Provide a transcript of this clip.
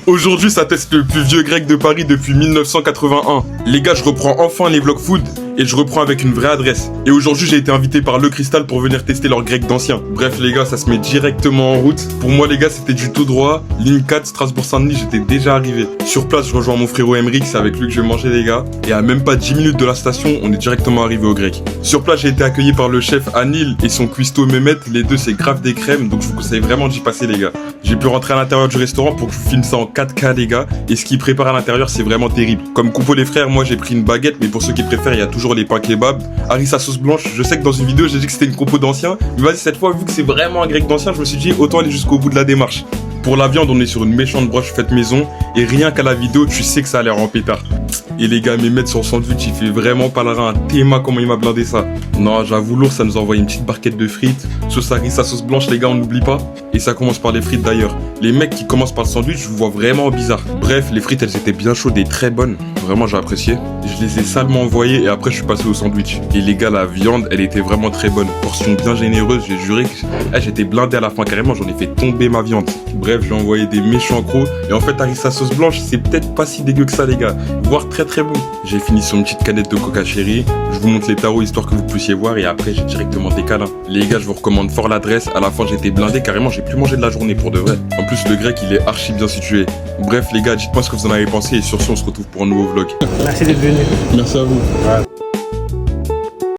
Aujourd'hui, ça teste le plus vieux grec de Paris depuis 1981. Les gars, je reprends enfin les vlogs food et je reprends avec une vraie adresse. Et aujourd'hui, j'ai été invité par Le Cristal pour venir tester leur grec d'ancien. Bref, les gars, ça se met directement en route. Pour moi, les gars, c'était du tout droit. Ligne 4, Strasbourg-Saint-Denis, j'étais déjà arrivé. Sur place, je rejoins mon frérot Emric, c'est avec lui que je vais manger, les gars. Et à même pas 10 minutes de la station, on est directement arrivé au grec. Sur place, j'ai été accueilli par le chef Anil et son cuistot Mehmet. Les deux, c'est grave des crèmes, donc je vous conseille vraiment d'y passer, les gars. J'ai pu rentrer à l'intérieur du restaurant pour que je vous filme ça en 4K, les gars. Et ce qu'ils préparent à l'intérieur, c'est vraiment terrible. Comme Coupeau les frères, moi j'ai pris une baguette, mais pour ceux qui préfèrent, il y a toujours les pains kebab. Harissa sauce blanche, je sais que dans une vidéo, j'ai dit que c'était une compo d'anciens. Mais vas-y, cette fois, vu que c'est vraiment un grec d'ancien, je me suis dit autant aller jusqu'au bout de la démarche. Pour la viande, on est sur une méchante broche faite maison. Et rien qu'à la vidéo, tu sais que ça a l'air en pétard. Et les gars, Mehmet sur son sandwich, il fait vraiment pas le rein. Théma, comment il m'a blindé ça. Non, j'avoue, lourd, ça nous a envoyé une petite barquette de frites. Sauce harissa, sauce blanche, les gars, on n'oublie pas. Et ça commence par les frites d'ailleurs. Les mecs qui commencent par le sandwich, je vous vois vraiment bizarre. Bref, les frites, elles étaient bien chaudes et très bonnes. Vraiment, j'ai apprécié. Je les ai salement envoyées et après, je suis passé au sandwich. Et les gars, la viande, elle était vraiment très bonne. Portion bien généreuse, j'ai juré que j'étais blindé à la fin carrément, j'en ai fait tomber ma viande. Bref, j'ai envoyé des méchants crocs. Et en fait, harissa sauce blanche, c'est peut-être pas si dégueu que ça, les gars. Voire très très bon. J'ai fini sur une petite canette de coca chéri. Je vous montre les tarots histoire que vous puissiez voir et après j'ai directement des câlins. Les gars, je vous recommande fort l'adresse. À la fin, j'étais blindé carrément, j'ai plus mangé de la journée pour de vrai. En plus, le grec, il est archi bien situé. Bref, les gars, dites-moi ce que vous en avez pensé et sur ce, on se retrouve pour un nouveau vlog. Merci d'être venu. Merci à vous. Ouais.